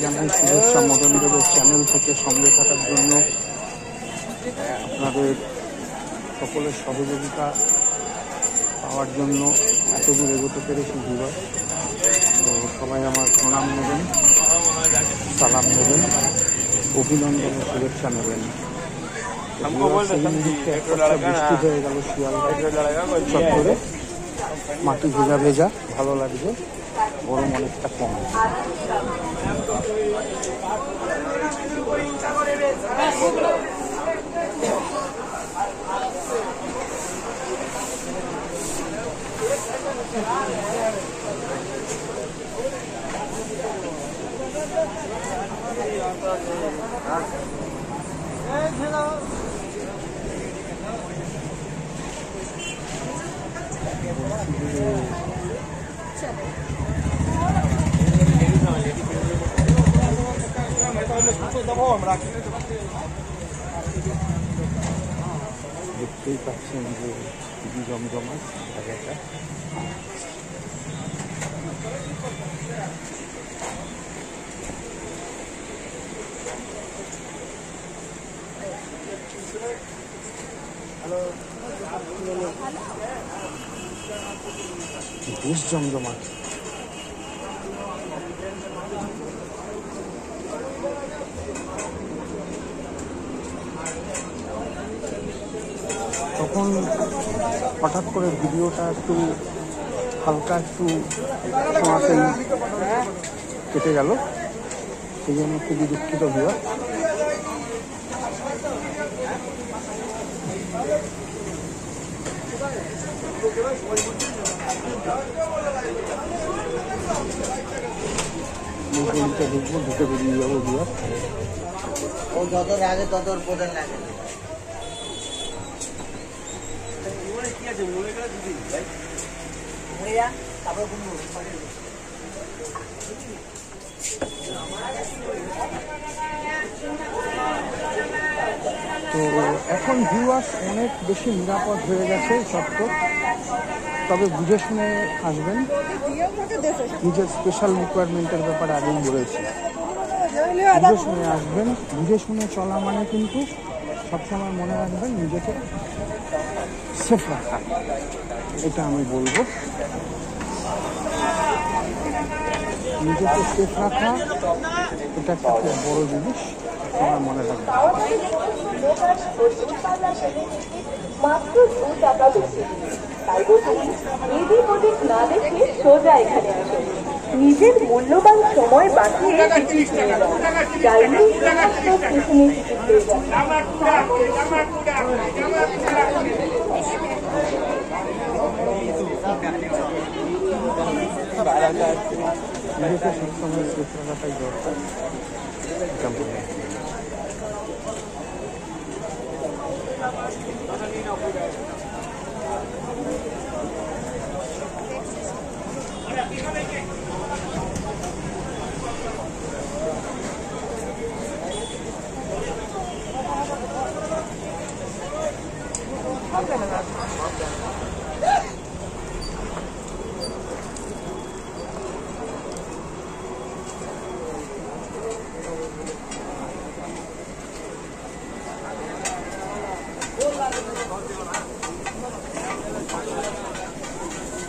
জানাই শুভেচ্ছা মদন দেবের চ্যানেল থেকে সঙ্গে থাকার জন্য। আপনাদের সকলের সহযোগিতা পাওয়ার জন্য এত দূর এগোতে পেরেছি ভিউয়ার। তো সবাই আমার প্রণাম নেবেন, সালাম নেবেন, অভিনন্দন ও শুভেচ্ছা নেবেন। বৃষ্টি হয়ে গেল শিয়ালদা চত্বরে, মাটি ভেজা ভেজা, ভালো লাগছে, গরম অনেকটা কম। দেখতেই পাচ্ছেন যে খুবই জমজমা জায়গাটা। বেশ জমজমা। তখন হঠাৎ করে ভিডিওটা একটু হালকা একটু ছোঁয়াতেই কেটে গেল, সেই জন্য খুবই দুঃখিত ভিউয়ার। গলিতে ঢুকবো, ঢুকে বেরিয়ে যাবো ভিউয়ার। ও যত আগে তত প্রধান লাগে। তো এখন ভিউয়ার্স অনেক বেশি নিরাপদ হয়ে গেছে চত্বর, তবে বুঝে শুনে আসবেন। নিজের স্পেশাল রিকোয়ারমেন্টের ব্যাপারে আগেই বলেছি, বুঝে শুনে আসবেন। বুঝে শুনে চলা মানে কিন্তু সবসময় মনে রাখবেন নিজেকে সেফ রাখা, এটা আমি বলবো। নিজেকে সেফ রাখা এটা একটা খুব বড় জিনিস, সবাই মনে রাখবেন। মাত্র 2 টাকা বেশি, তাই বলছি এদিক ওদিক না দেখে সোজা এখানে আসুন। নিজের মূল্যবান সময় বাঁচিয়ে টিকিট নিয়ে যান, চাইলে সমস্ত স্টেশনে টিকিট পেয়ে যান। নিজেকে সবসময় সেফ রাখাটাই দরকার।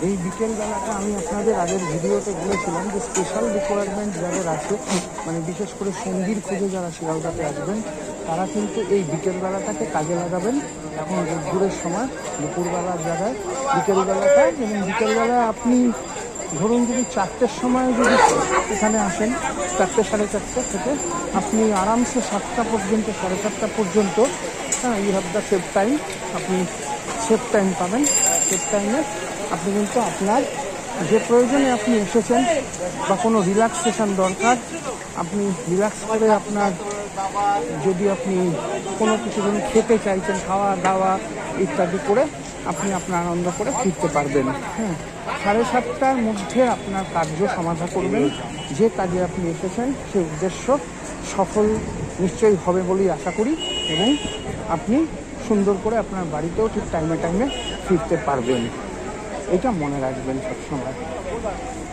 এই বিকেলবেলাটা আমি আপনাদের আগের ভিডিওতে বলেছিলাম যে স্পেশাল রিকোয়ারমেন্ট যাদের আছে, মানে বিশেষ করে সঙ্গীর খুঁজে যারা শিয়ালদাতে আসবেন, তারা কিন্তু এই বিকেলবেলাটাকে কাজে লাগাবেন। এখন রোদ্দুরের সময়, দুপুরবেলার জায়গায় বিকেলবেলাটা, এবং বিকেলবেলায় আপনি ধরুন যদি 4টের সময় যদি এখানে আসেন, 4টে সাড়ে 4টে থেকে আপনি আরামসে 7টা পর্যন্ত, 7:30 পর্যন্ত, হ্যাঁ, you have the safe time. আপনি সেফ টাইম পাবেন। সেফ টাইমে আপনি কিন্তু আপনার যে প্রয়োজনে আপনি এসেছেন বা কোনো রিল্যাক্সেশন দরকার, আপনি রিল্যাক্স করে আপনার, যদি আপনি কোনো কিছু ধরুন খেতে চাইছেন, খাওয়া দাওয়া ইত্যাদি করে আপনি আপনার আনন্দ করে ফিরতে পারবেন। হ্যাঁ, 7:30টার মধ্যে আপনার কার্য সমাধা করবেন। যে কাজে আপনি এসেছেন সেই উদ্দেশ্য সফল নিশ্চয়ই হবে বলেই আশা করি, এবং আপনি সুন্দর করে আপনার বাড়িতেও ঠিক টাইমে টাইমে ফিরতে পারবেন। এটা মনে রাখবেন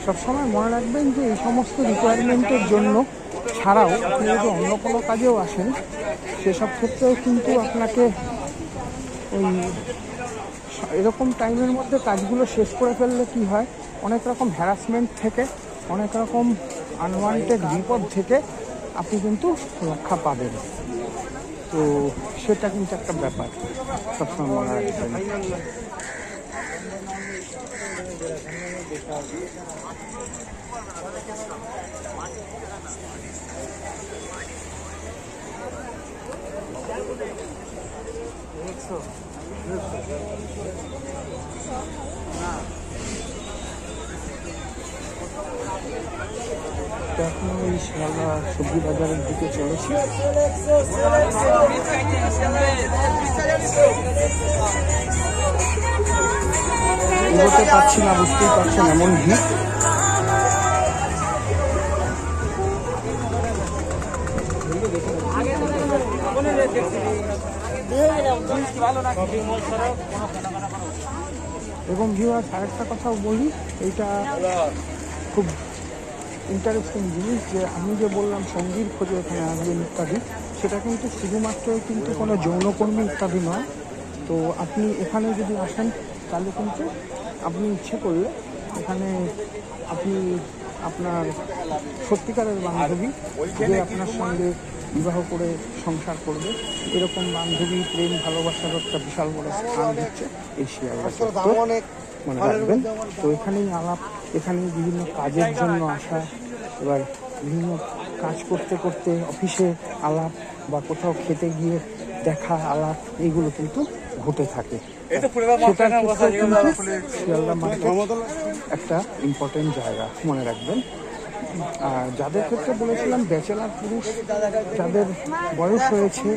সবসময় মনে রাখবেন যে এই সমস্ত রিকোয়ারমেন্টের জন্য ছাড়াও আপনি যদি অন্য কোনো কাজেও আসেন সেসব ক্ষেত্রেও কিন্তু আপনাকে ওই এরকম টাইমের মধ্যে কাজগুলো শেষ করে ফেললে কি হয়, অনেক রকম হ্যারাসমেন্ট থেকে, অনেক রকম আনওয়ান্টেড বিপদ থেকে আপনি কিন্তু রক্ষা পাবেন। তো সেটা কিন্তু একটা ব্যাপার, সবসময় মনে রাখবেন। এখন ওই শিয়ালদা সবজি বাজারের দিকে চলেছি। এগোতে পারছি না, বুঝতেই পারছেন এমন ভিড়। এবং ভিউয়ার্স আরেকটা কথাও বলি, এইটা খুব ইন্টারেস্টিং জিনিস যে আমি যে বললাম সঙ্গীর খোঁজে এখানে আসবেন ইত্যাদি, সেটা কিন্তু শুধুমাত্রই কিন্তু কোনো যৌনকর্মী ইত্যাদি নয়। তো আপনি এখানে যদি আসেন তাহলে কিন্তু আপনি ইচ্ছে করলে এখানে আপনি আপনার সত্যিকারের বান্ধবী যে আপনার সঙ্গে বিবাহ করে সংসার করবে, এরকম বান্ধবী প্রেম ভালোবাসার একটা বিশাল বড় স্থান হচ্ছে এই শিয়ালদা চত্বর, মনে রাখবেন। তো এখানেই আলাপ, এখানেই বিভিন্ন কাজের জন্য আসা, এবার বিভিন্ন কাজ করতে করতে অফিসে আলাপ বা কোথাও খেতে গিয়ে দেখা আলাপ, এইগুলো কিন্তু ঘটে থাকে। সেটার ক্ষেত্রে কিন্তু শিয়ালদা মার্কেট একটা ইম্পর্টেন্ট জায়গা, মনে রাখবেন। আর যাদের ক্ষেত্রে বলেছিলাম ব্যাচেলার পুরুষ, যাদের বয়স হয়েছে,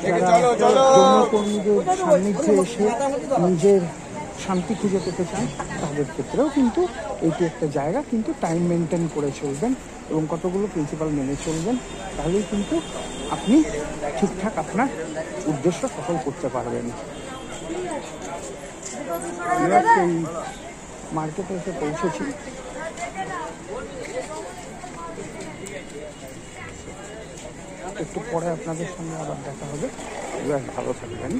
যারা যৌনকর্মীদের সান্নিধ্যে এসে নিজের শান্তি খুঁজে পেতে চান, তাদের ক্ষেত্রেও কিন্তু এইটি একটা জায়গা। কিন্তু টাইম মেনটেন করে চলবেন এবং কতগুলো প্রিন্সিপাল মেনে চলবেন, তাহলেই কিন্তু আপনি ঠিকঠাক আপনার উদ্দেশ্য সফল করতে পারবেন। এই মার্কেটে এসে পৌঁছেছি। একটু পরে আপনাদের সঙ্গে আবার দেখা হবে। ভালো থাকবেন।